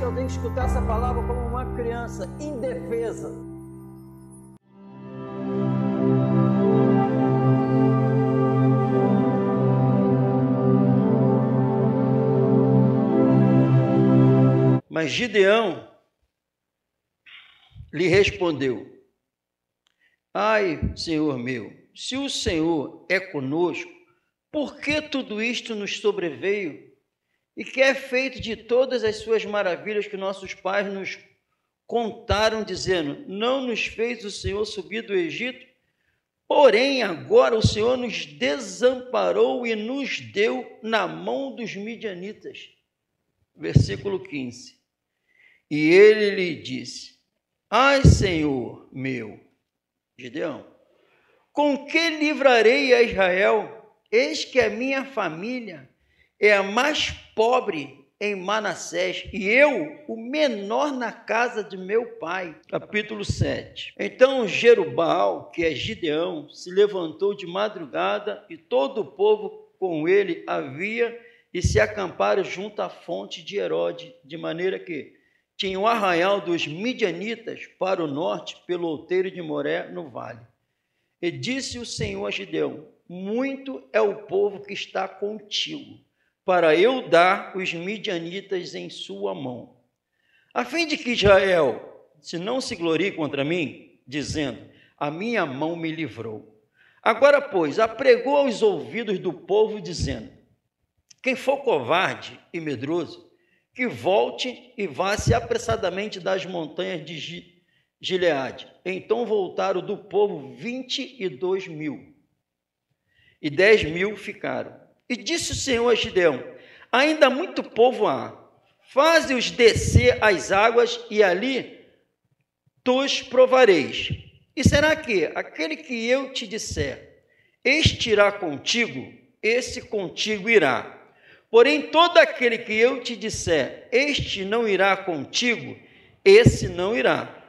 eu tenho que escutar essa palavra como uma criança indefesa. Mas Gideão lhe respondeu: ai, Senhor meu, se o Senhor é conosco, por que tudo isto nos sobreveio? E que é feito de todas as suas maravilhas que nossos pais nos contaram, dizendo: não nos fez o Senhor subir do Egito? Porém, agora o Senhor nos desamparou e nos deu na mão dos midianitas. Versículo 15. E ele lhe disse: ai, Senhor meu, Gideão, com que livrarei a Israel? Eis que a minha família é a mais pobre em Manassés, e eu, o menor na casa de meu pai. Capítulo 7. Então Jerubbaal, que é Gideão, se levantou de madrugada, e todo o povo com ele havia, e se acamparam junto à fonte de Herode, de maneira que tinha o arraial dos midianitas para o norte, pelo outeiro de Moré, no vale. E disse o Senhor a Gideão: muito é o povo que está contigo, para eu dar os midianitas em sua mão, a fim de que Israel se não se glorie contra mim, dizendo: a minha mão me livrou. Agora, pois, apregou aos ouvidos do povo, dizendo: quem for covarde e medroso, que volte e vá-se apressadamente das montanhas de Gileade. Então voltaram do povo 22.000, e 10.000 ficaram. E disse o Senhor a Gideão: ainda muito povo há, faze-os descer às águas, e ali tus provareis. E será que aquele que eu te disser, este irá contigo, esse contigo irá. Porém, todo aquele que eu te disser, este não irá contigo, esse não irá.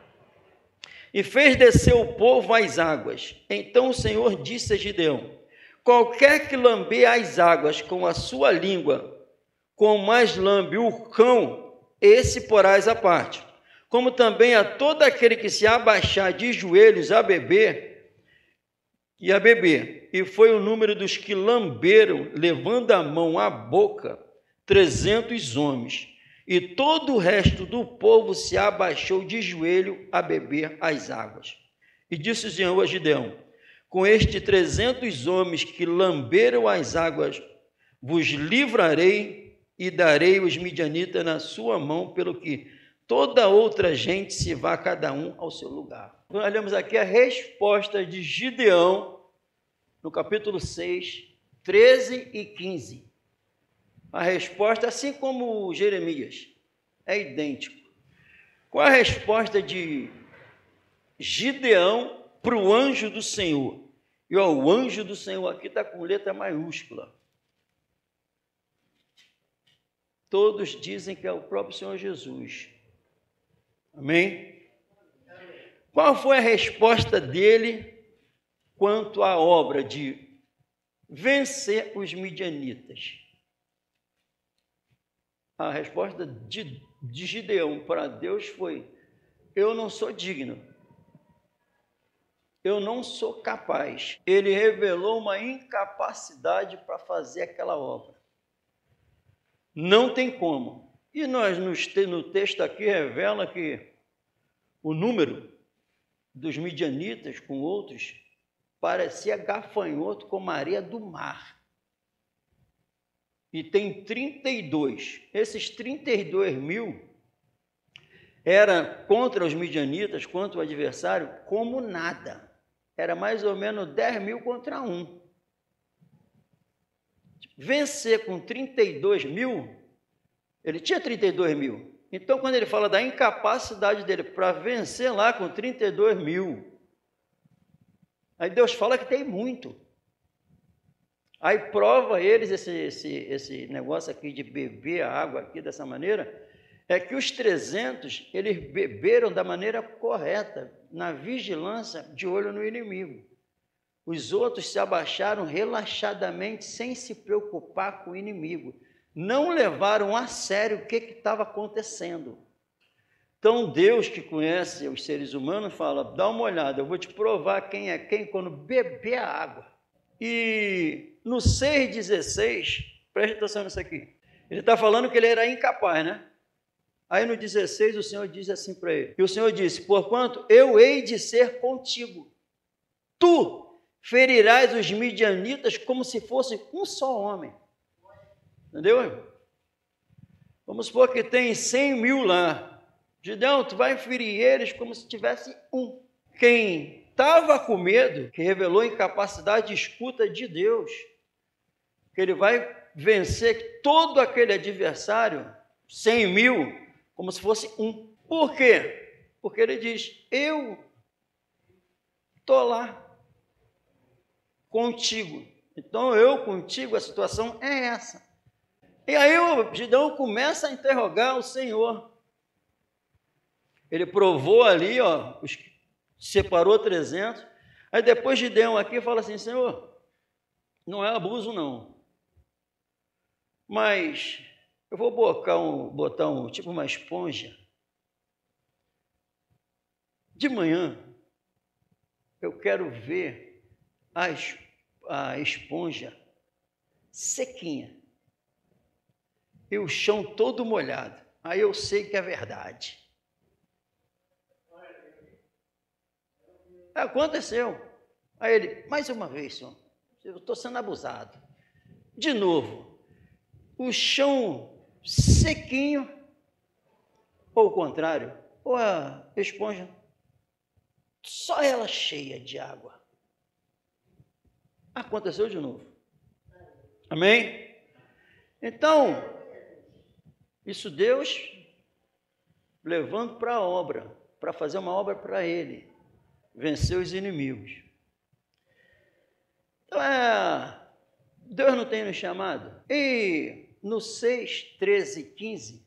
E fez descer o povo às águas. Então o Senhor disse a Gideão: qualquer que lamber as águas com a sua língua, como mais lambe o cão, esse porás à parte. Como também a todo aquele que se abaixar de joelhos a beber. E foi o número dos que lamberam, levando a mão à boca, 300 homens. E todo o resto do povo se abaixou de joelho a beber as águas. E disse o Senhor a Gideão: com estes 300 homens que lamberam as águas, vos livrarei e darei os midianitas na sua mão, pelo que toda outra gente se vá, cada um ao seu lugar. Nós olhamos aqui a resposta de Gideão, no capítulo 6, 13 e 15. A resposta, assim como Jeremias, é idêntico. Qual a resposta de Gideão para o anjo do Senhor? E o anjo do Senhor aqui está com letra maiúscula. Todos dizem que é o próprio Senhor Jesus. Amém? Qual foi a resposta dele quanto à obra de vencer os midianitas? A resposta de Gideão para Deus foi: eu não sou digno, eu não sou capaz. Ele revelou uma incapacidade para fazer aquela obra. Não tem como. E nós, no texto aqui, revela que o número dos midianitas com outros parecia gafanhoto como a areia do mar. E tem 32. Esses 32.000 era contra os midianitas, contra o adversário, como nada. Era mais ou menos 10.000 contra 1. Vencer com 32.000, ele tinha 32.000. Então, quando ele fala da incapacidade dele para vencer lá com 32.000, aí Deus fala que tem muito. Aí prova eles esse negócio aqui de beber a água aqui dessa maneira, é que os 300, eles beberam da maneira correta, na vigilância, de olho no inimigo. Os outros se abaixaram relaxadamente, sem se preocupar com o inimigo. Não levaram a sério o que estava acontecendo. Então Deus, que conhece os seres humanos, fala, dá uma olhada, eu vou te provar quem é quem quando beber a água. E no 6,16, preste atenção nisso aqui, ele está falando que ele era incapaz, né? Aí no 16 o Senhor diz assim para ele, e o Senhor disse, porquanto eu hei de ser contigo, tu ferirás os midianitas como se fosse um só homem. Entendeu? Vamos supor que tem 100.000 lá. Gideão, tu vai ferir eles como se tivesse um. Quem estava com medo, que revelou incapacidade de escuta de Deus, que ele vai vencer todo aquele adversário, 100.000, como se fosse um. Por quê? Porque ele diz, eu estou lá contigo. Então, eu contigo, a situação é essa. E aí o Gideão começa a interrogar o Senhor. Ele provou ali, ó, separou 300. Aí depois Gideão aqui fala assim, Senhor, não é abuso não, mas eu vou botar tipo uma esponja. De manhã, eu quero ver a esponja sequinha e o chão todo molhado. Aí eu sei que é verdade. Aconteceu. Aí ele, mais uma vez, Senhor, eu estou sendo abusado. De novo, o chão sequinho, ou o contrário, ou a esponja, só ela cheia de água. Aconteceu de novo. Amém? Então, isso Deus levando para a obra, para fazer uma obra para Ele, vencer os inimigos. Então, Deus não tem nos chamado? E no 6, 13, 15,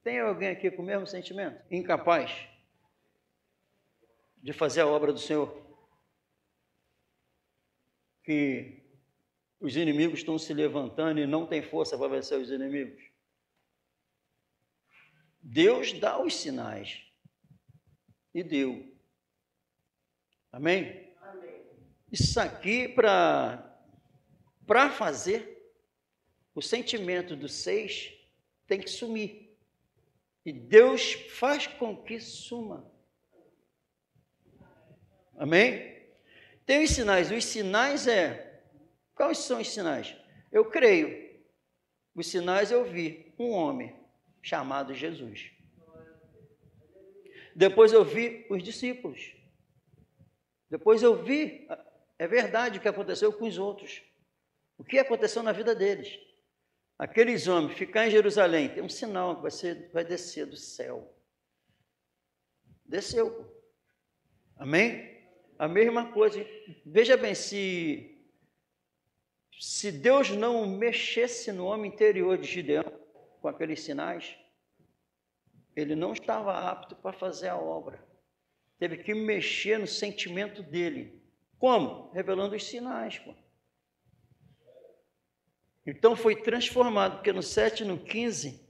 tem alguém aqui com o mesmo sentimento? Incapaz de fazer a obra do Senhor? Que os inimigos estão se levantando e não tem força para vencer os inimigos? Deus dá os sinais. E deu. Amém? Amém. Isso aqui, para fazer, o sentimento do 6 tem que sumir. E Deus faz com que suma. Amém? Tem os sinais. Os sinais quais são os sinais? Eu creio. Os sinais eu vi um homem chamado Jesus. Depois eu vi os discípulos. Depois eu vi, é verdade o que aconteceu com os outros. O que aconteceu na vida deles. Aqueles homens, ficar em Jerusalém, tem um sinal que vai descer do céu. Desceu. Amém? A mesma coisa. Veja bem, se Deus não mexesse no homem interior de Gideão, com aqueles sinais, ele não estava apto para fazer a obra. Teve que mexer no sentimento dele. Como? Revelando os sinais. Pô. Então foi transformado, porque no 7 e no 15,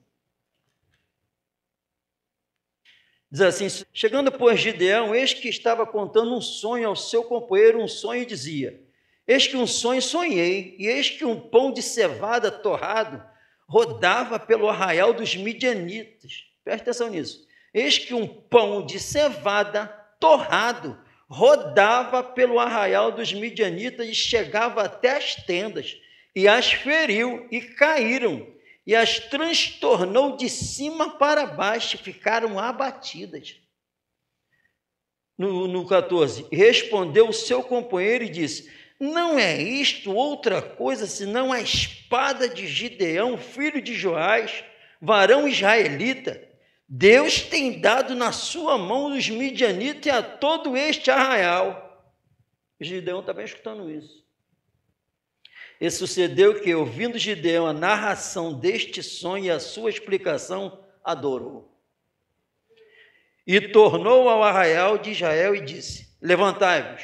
diz assim, chegando pois Gideão, eis que estava contando um sonho ao seu companheiro, um sonho e dizia, eis que um sonho sonhei, e eis que um pão de cevada torrado rodava pelo arraial dos midianitas. Presta atenção nisso. Eis que um pão de cevada torrado rodava pelo arraial dos midianitas e chegava até as tendas, e as feriu e caíram, e as transtornou de cima para baixo, ficaram abatidas. No 14, respondeu o seu companheiro e disse, não é isto outra coisa senão a espada de Gideão, filho de Joás, varão israelita? Deus tem dado na sua mão os midianitas e a todo este arraial. Gideão estava escutando isso. E sucedeu que, ouvindo Gideão a narração deste sonho e a sua explicação, adorou. E tornou ao arraial de Israel e disse, levantai-vos,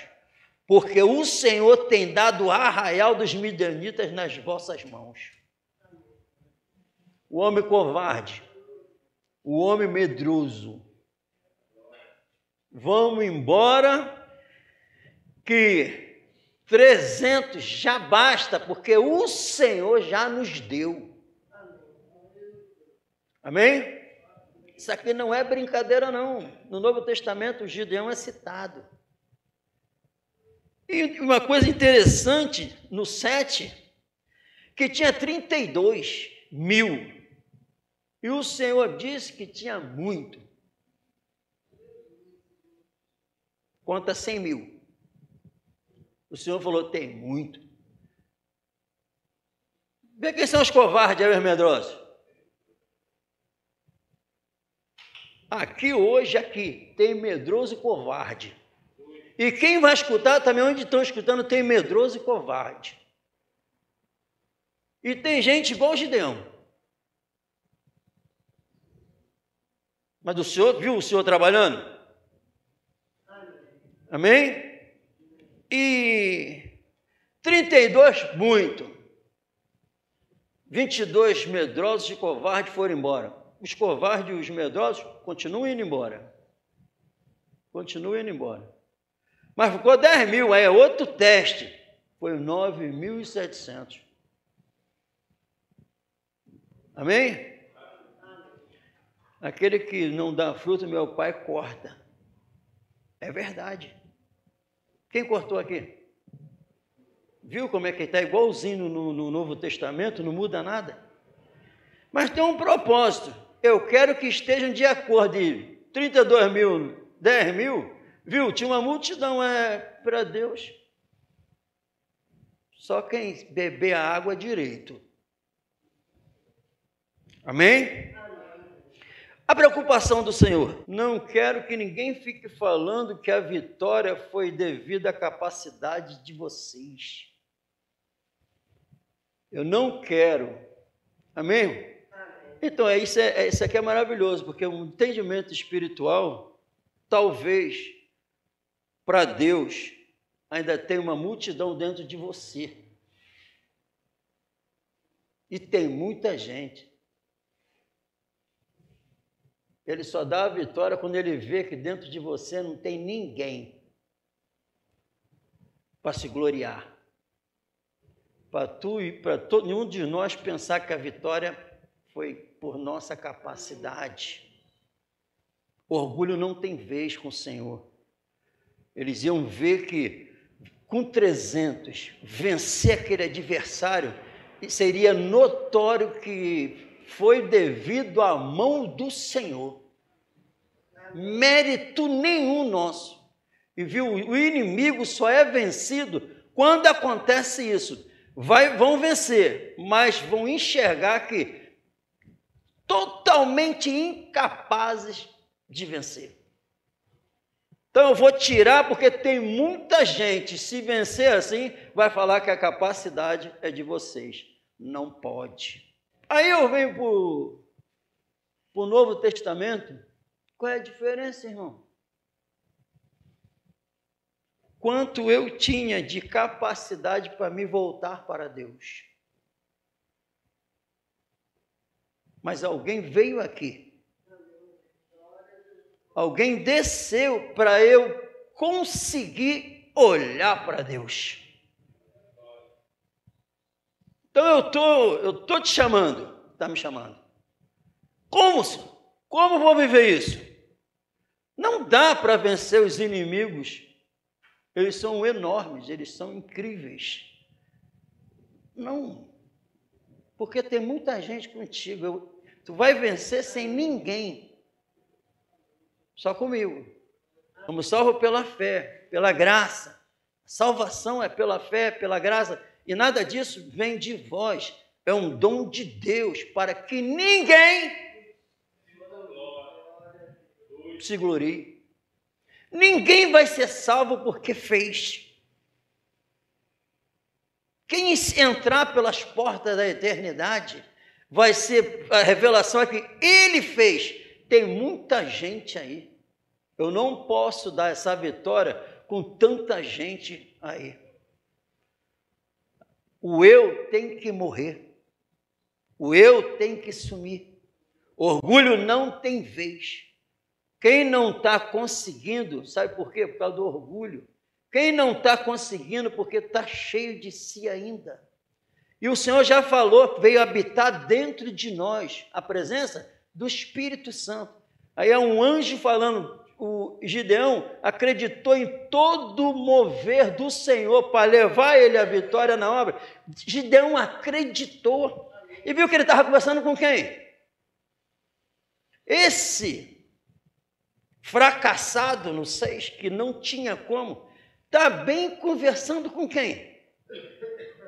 porque o Senhor tem dado o arraial dos midianitas nas vossas mãos. O homem covarde, o homem medroso, vamos embora, que 300 já basta, porque o Senhor já nos deu. Amém? Isso aqui não é brincadeira, não. No Novo Testamento, o Gideão é citado. E uma coisa interessante, no 7, que tinha 32 mil. E o Senhor disse que tinha muito. Conta 100 mil. O Senhor falou, tem muito. Vê quem são os covardes aí, os medrosos. Aqui hoje, tem medroso e covarde. E quem vai escutar, também onde estão escutando, tem medroso e covarde. E tem gente igual o Gideão. Mas o Senhor, viu o Senhor trabalhando? Amém? E 32, muito. 22 medrosos e covardes foram embora. Os covardes e os medrosos continuam indo embora. Continuam indo embora. Mas ficou 10 mil, aí é outro teste. Foi 9.700. Amém? Aquele que não dá fruto, meu pai corta. É verdade. Quem cortou aqui? Viu como é que está igualzinho no Novo Testamento, não muda nada? Mas tem um propósito. Eu quero que estejam de acordo. E 32 mil, 10 mil, viu? Tinha uma multidão, para Deus. Só quem beber a água direito. Amém? A preocupação do Senhor. Não quero que ninguém fique falando que a vitória foi devido à capacidade de vocês. Eu não quero. Amém? Então, isso aqui é maravilhoso, porque o entendimento espiritual, talvez, para Deus, ainda tem uma multidão dentro de você. E tem muita gente. Ele só dá a vitória quando ele vê que dentro de você não tem ninguém para se gloriar. Para tu e para todo nenhum de nós pensar que a vitória foi por nossa capacidade. Orgulho não tem vez com o Senhor. Eles iam ver que com 300 vencer aquele adversário, seria notório que foi devido à mão do Senhor. Mérito nenhum nosso. E viu, o inimigo só é vencido quando acontece isso. Vão vencer, mas vão enxergar que totalmente incapazes de vencer. Então eu vou tirar, porque tem muita gente, se vencer assim, vai falar que a capacidade é de vocês. Não pode. Aí eu venho para o Novo Testamento. Qual é a diferença, irmão? Quanto eu tinha de capacidade para me voltar para Deus. Mas alguém veio aqui. Alguém desceu para eu conseguir olhar para Deus. Então eu tô te chamando, está me chamando. Como vou viver isso? Não dá para vencer os inimigos. Eles são enormes, eles são incríveis. Não, porque tem muita gente contigo. Tu vai vencer sem ninguém. Só comigo. Somos salvos pela fé, pela graça. Salvação é pela fé, pela graça. E nada disso vem de vós. É um dom de Deus para que ninguém se glorie. Ninguém vai ser salvo porque fez. Quem entrar pelas portas da eternidade vai ser, a revelação é que ele fez. Tem muita gente aí. Eu não posso dar essa vitória com tanta gente aí. O eu tem que morrer. O eu tem que sumir. Orgulho não tem vez. Quem não está conseguindo, sabe por quê? Por causa do orgulho. Quem não está conseguindo porque está cheio de si ainda. E o Senhor já falou, veio habitar dentro de nós, a presença do Espírito Santo. Aí é um anjo falando, o Gideão acreditou em todo o mover do Senhor para levar ele à vitória na obra. Gideão acreditou. E viu que ele estava conversando com quem? Esse fracassado no 6, que não tinha como, está bem conversando com quem?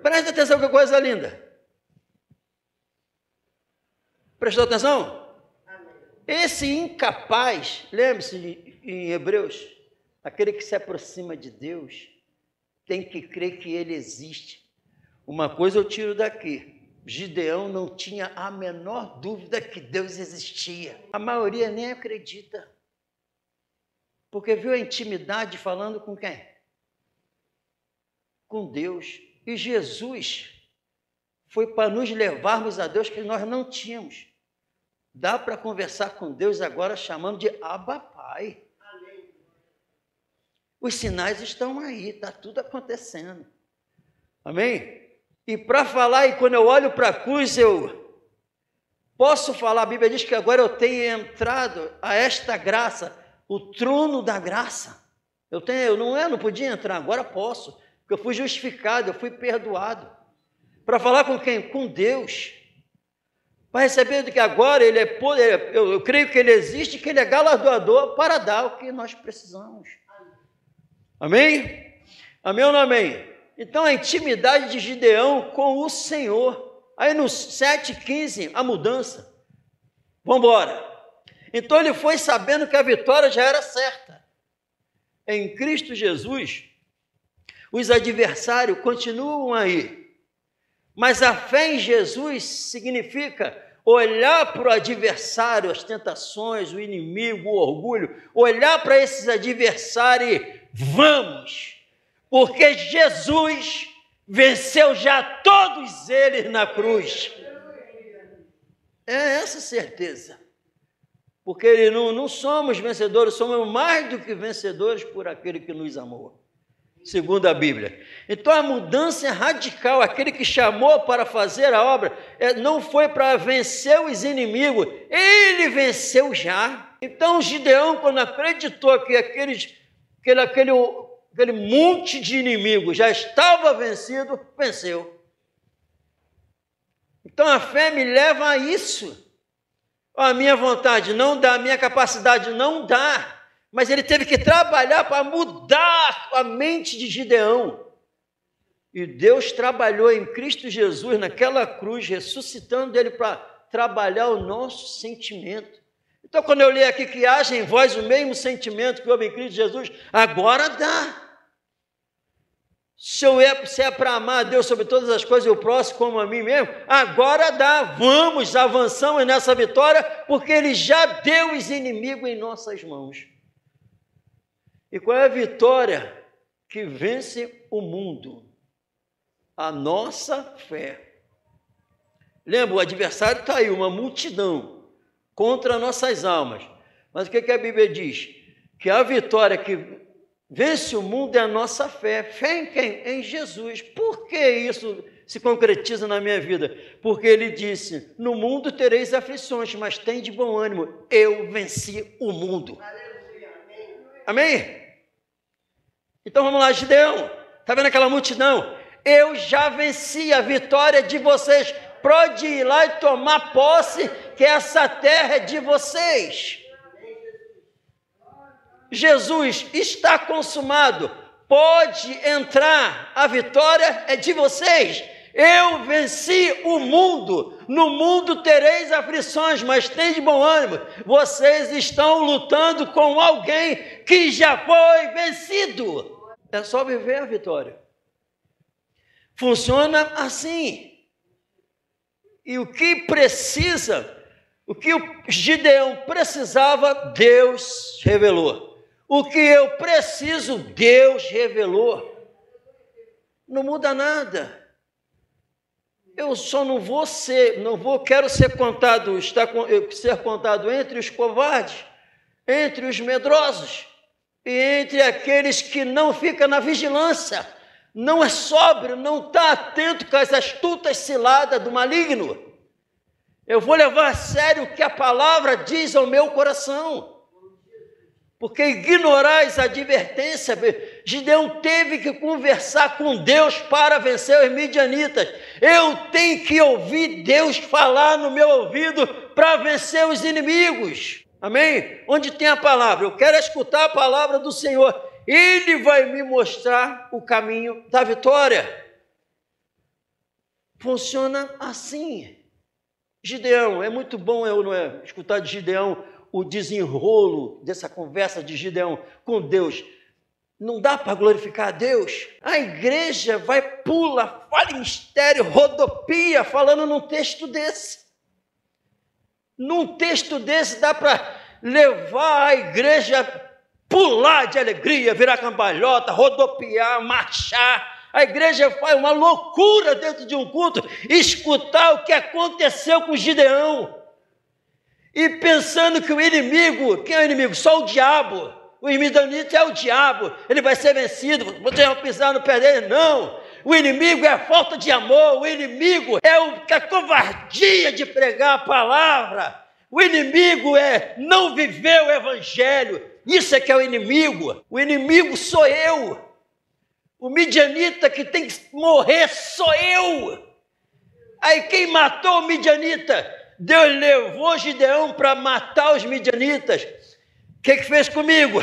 Presta atenção que coisa linda. Prestou atenção? Esse incapaz, lembre-se em Hebreus, aquele que se aproxima de Deus, tem que crer que ele existe. Uma coisa eu tiro daqui. Gideão não tinha a menor dúvida que Deus existia. A maioria nem acredita. Porque viu a intimidade falando com quem? Com Deus. E Jesus foi para nos levarmos a Deus que nós não tínhamos. Dá para conversar com Deus agora chamando de Abba Pai. Amém. Os sinais estão aí, está tudo acontecendo. Amém? E para falar, e quando eu olho para a cruz, eu posso falar, a Bíblia diz que agora eu tenho entrado a esta graça, o trono da graça. Eu não podia entrar, agora posso, porque eu fui justificado, eu fui perdoado. Para falar com quem? Com Deus. Para receber do que agora ele é poder, eu creio que ele existe, que ele é galardoador para dar o que nós precisamos. Amém? Amém ou não amém? Então, a intimidade de Gideão com o Senhor. Aí, no 7,15, a mudança. Vamos embora. Então, ele foi sabendo que a vitória já era certa. Em Cristo Jesus, os adversários continuam aí. Mas a fé em Jesus significa olhar para o adversário, as tentações, o inimigo, o orgulho, olhar para esses adversários e vamos! Porque Jesus venceu já todos eles na cruz. É essa certeza. Porque não somos vencedores, somos mais do que vencedores por aquele que nos amou, segundo a Bíblia. Então a mudança é radical. Aquele que chamou para fazer a obra não foi para vencer os inimigos, ele venceu já. Então Gideão, quando acreditou que aquele monte de inimigos já estava vencido, venceu. Então a fé me leva a isso. A minha vontade não dá, a minha capacidade não dá, mas ele teve que trabalhar para mudar a mente de Gideão. E Deus trabalhou em Cristo Jesus, naquela cruz, ressuscitando ele para trabalhar o nosso sentimento. Então, quando eu li aqui que haja em vós o mesmo sentimento que houve em Cristo Jesus, agora dá. Se é para amar a Deus sobre todas as coisas e o próximo como a mim mesmo, agora dá. Vamos, avançamos nessa vitória, porque Ele já deu os inimigos em nossas mãos. E qual é a vitória que vence o mundo? A nossa fé. Lembra, o adversário está aí, uma multidão contra nossas almas. Mas o que a Bíblia diz? Que a vitória que vence o mundo é a nossa fé. Fé em quem? Em Jesus. Por que isso se concretiza na minha vida? Porque ele disse, no mundo tereis aflições, mas tem de bom ânimo. Eu venci o mundo. Amém? Então vamos lá, Gideão. Está vendo aquela multidão? Eu já venci, a vitória de vocês. Pode ir lá e tomar posse, que essa terra é de vocês. Jesus está consumado, pode entrar, a vitória é de vocês. Eu venci o mundo, no mundo tereis aflições, mas tem de bom ânimo. Vocês estão lutando com alguém que já foi vencido. É só viver a vitória. Funciona assim. E o que precisa, o que o Gideão precisava, Deus revelou. O que eu preciso, Deus revelou. Não muda nada. Eu só quero ser contado entre os covardes. entre os medrosos e entre aqueles que não ficam na vigilância, não é sóbrio, não está atento com as astutas ciladas do maligno. Eu vou levar a sério o que a palavra diz ao meu coração, porque ignorais a advertência. Gideão teve que conversar com Deus para vencer os midianitas. Eu tenho que ouvir Deus falar no meu ouvido para vencer os inimigos. Amém? Onde tem a palavra, eu quero escutar a palavra do Senhor. Ele vai me mostrar o caminho da vitória. Funciona assim. Gideão, é muito bom escutar de Gideão o desenrolo dessa conversa de Gideão com Deus. Não dá para glorificar a Deus? A igreja vai, pula, fala em mistério, rodopia, falando num texto desse. Num texto desse dá para levar a igreja a pular de alegria, virar cambalhota, rodopiar, marchar. A igreja faz uma loucura dentro de um culto, escutar o que aconteceu com Gideão. E pensando que o inimigo, quem é o inimigo? Só o diabo. O midianita é o diabo, ele vai ser vencido, você vai pisar no pé dele. Não, o inimigo é a falta de amor, o inimigo é a covardia de pregar a palavra, o inimigo é não viver o evangelho, isso é que é o inimigo sou eu. O midianita que tem que morrer sou eu. Aí quem matou o midianita? Deus levou Gideão para matar os midianitas. O que fez comigo?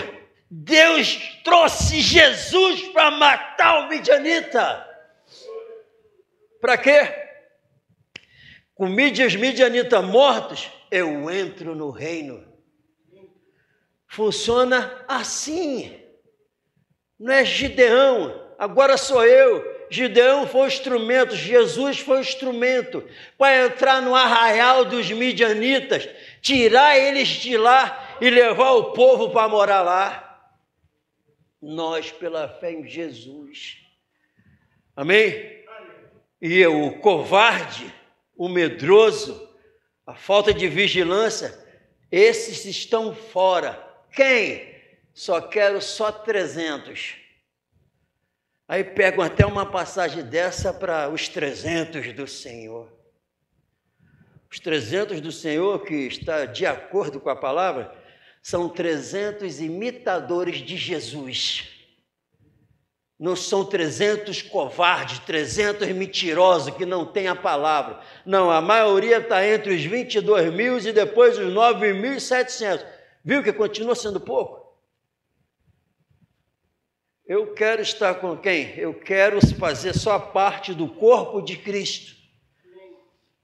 Deus trouxe Jesus para matar o midianita. Para quê? Com os midianitas mortos, eu entro no reino. Funciona assim. Não é Gideão, agora sou eu. Gideão foi o instrumento, Jesus foi o instrumento para entrar no arraial dos midianitas, tirar eles de lá e levar o povo para morar lá. Nós, pela fé em Jesus. Amém? E o covarde, o medroso, a falta de vigilância, esses estão fora. Quem? Só 300. Aí pegam até uma passagem dessa para os 300 do Senhor. Os 300 do Senhor, que está de acordo com a palavra, são 300 imitadores de Jesus. Não são 300 covardes, 300 mentirosos que não têm a palavra. Não, a maioria está entre os 22 mil e depois os 9.700. Viu que continua sendo pouco? Eu quero estar com quem? Eu quero fazer só parte do corpo de Cristo.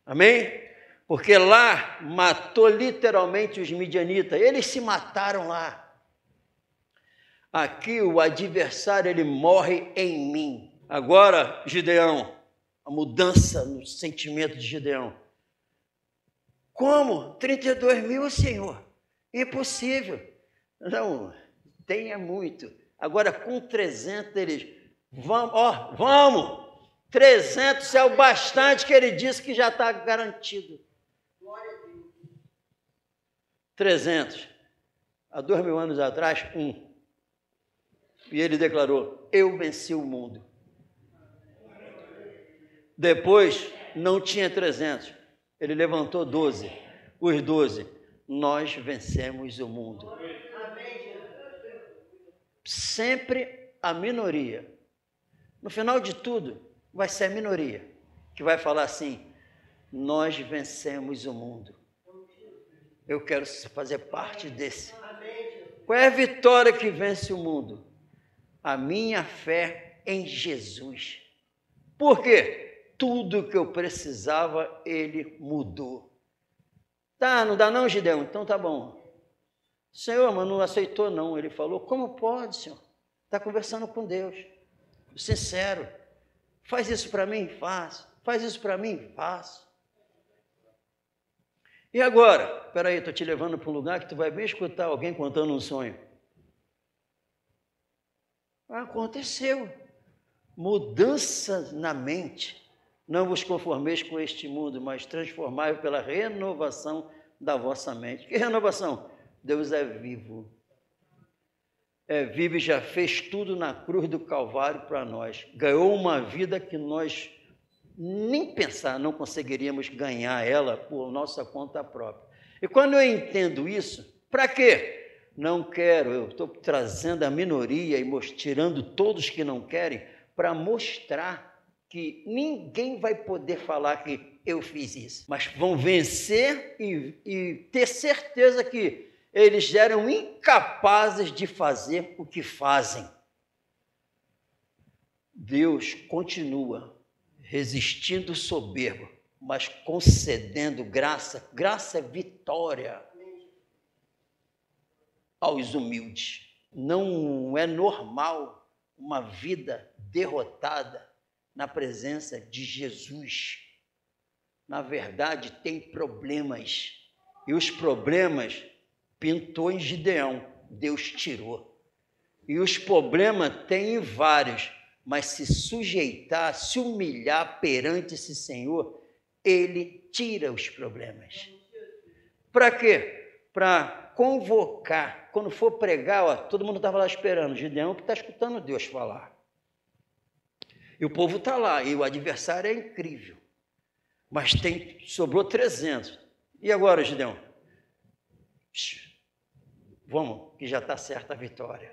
Amém? Porque lá matou literalmente os midianitas. Eles se mataram lá. Aqui o adversário, ele morre em mim. Agora, Gideão, a mudança no sentimento de Gideão. Como? 32 mil, Senhor? Impossível. Não, tenha muito. Agora, com 300, eles, vamos, 300 é o bastante que ele disse que já está garantido. 300. Há 2.000 anos atrás, E ele declarou, eu venci o mundo. Depois, não tinha 300. Ele levantou 12. Os 12, nós vencemos o mundo. Sempre a minoria. No final de tudo, vai ser a minoria que vai falar assim, nós vencemos o mundo. Eu quero fazer parte desse. Qual é a vitória que vence o mundo? A minha fé em Jesus. Por quê? Tudo que eu precisava, ele mudou. Tá, não dá não, Gideão? Então tá bom. Senhor, mas não aceitou não. Ele falou, como pode, Senhor? Está conversando com Deus. Sincero. Faz isso para mim? Faço. Faz isso para mim? Faço. E agora? Espera aí, estou te levando para um lugar que tu vai bem escutar alguém contando um sonho. Aconteceu. Mudança na mente. Não vos conformeis com este mundo, mas transformai-vos pela renovação da vossa mente. Que renovação? Deus é vivo. É vivo e já fez tudo na cruz do Calvário para nós. Ganhou uma vida que nós nem pensar, não conseguiríamos ganhar ela por nossa conta própria. E quando eu entendo isso, para quê? Não quero, eu estou trazendo a minoria e tirando todos que não querem, para mostrar que ninguém vai poder falar que eu fiz isso. Mas vão vencer e ter certeza que eles eram incapazes de fazer o que fazem. Deus continua resistindo o soberbo, mas concedendo graça. Graça é vitória aos humildes. Não é normal uma vida derrotada na presença de Jesus. Na verdade, tem problemas. E os problemas pintou em Gideão, Deus tirou. E os problemas tem vários, mas se sujeitar, se humilhar perante esse Senhor, Ele tira os problemas. Para quê? Para convocar. Quando for pregar, todo mundo estava lá esperando. Gideão que está escutando Deus falar. E o povo está lá, e o adversário é incrível. Mas sobrou 300. E agora, Gideão? Vamos, que já está certa a vitória.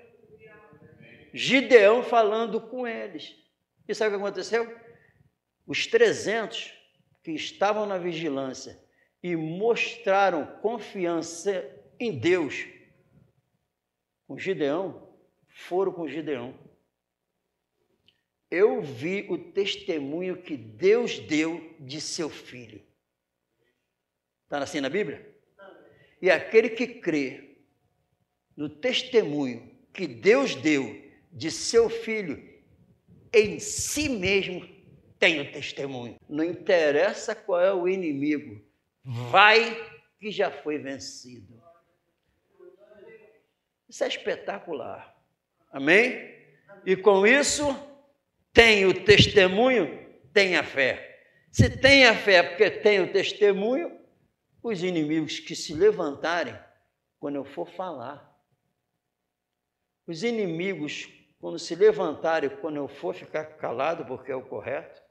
Gideão falando com eles. E sabe o que aconteceu? Os 300 que estavam na vigilância e mostraram confiança em Deus com Gideão, foram com Gideão. Eu vi o testemunho que Deus deu de seu filho. Está assim na Bíblia? E aquele que crê no testemunho que Deus deu de seu filho, em si mesmo tem o testemunho. Não interessa qual é o inimigo, vai que já foi vencido. Isso é espetacular. Amém? E com isso, tem o testemunho, tem a fé. Se tem a fé porque tem o testemunho, os inimigos que se levantarem, quando eu for falar, os inimigos, quando se levantarem, quando eu for ficar calado, porque é o correto,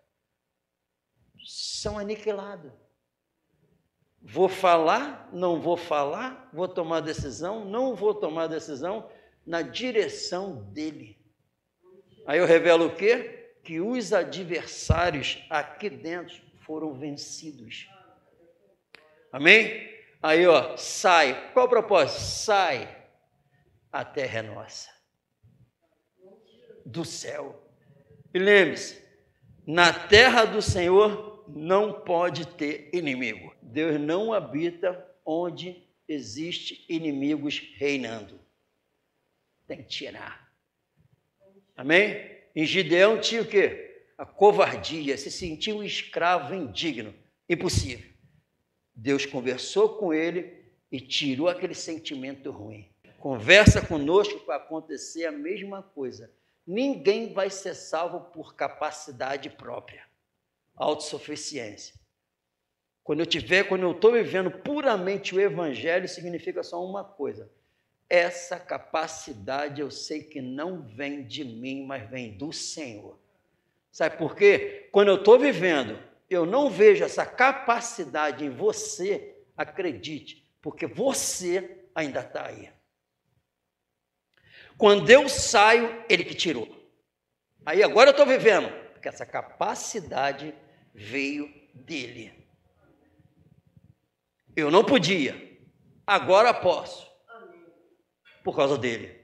são aniquilados. Vou falar, não vou falar, vou tomar decisão, não vou tomar decisão, na direção dele. Aí eu revelo o quê? Que os adversários aqui dentro foram vencidos. Amém? Aí, ó, sai. Qual o propósito? Sai. A terra é nossa. Do céu. E lembre-se, na terra do Senhor não pode ter inimigo. Deus não habita onde existe inimigos reinando. Tem que tirar. Amém? Em Gideão tinha o quê? A covardia, se sentia um escravo indigno. Impossível. Deus conversou com ele e tirou aquele sentimento ruim. Conversa conosco para acontecer a mesma coisa. Ninguém vai ser salvo por capacidade própria, autossuficiência. Quando eu estou vivendo puramente o evangelho, significa só uma coisa. Essa capacidade eu sei que não vem de mim, mas vem do Senhor. Sabe por quê? Quando eu estou vivendo, eu não vejo essa capacidade em você, acredite, porque você ainda está aí. Quando eu saio, ele que tirou. Aí agora eu estou vivendo, porque essa capacidade veio dele. Eu não podia, agora posso, por causa dele.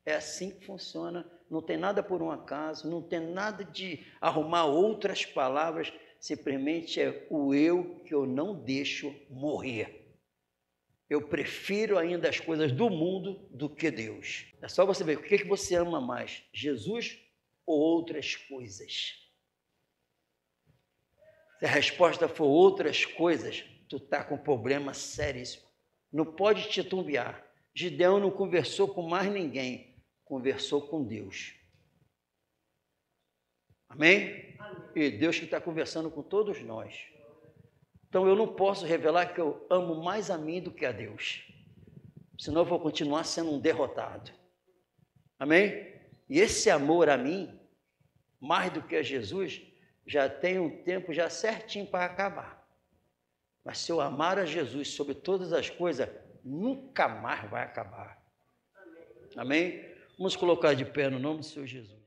É assim que funciona, não tem nada por um acaso, não tem nada de arrumar outras palavras, simplesmente é o eu que eu não deixo morrer. Eu prefiro ainda as coisas do mundo do que Deus. É só você ver o que você ama mais, Jesus ou outras coisas. Se a resposta for outras coisas, tu está com um problema seríssimo. Não pode titubear. Gideão não conversou com mais ninguém, conversou com Deus. Amém? E Deus que está conversando com todos nós. Então eu não posso revelar que eu amo mais a mim do que a Deus. senão eu vou continuar sendo um derrotado. Amém? E esse amor a mim, mais do que a Jesus, já tem um tempo já certinho para acabar. Mas se eu amar a Jesus sobre todas as coisas, nunca mais vai acabar. Amém? Vamos colocar de pé no nome do Senhor Jesus.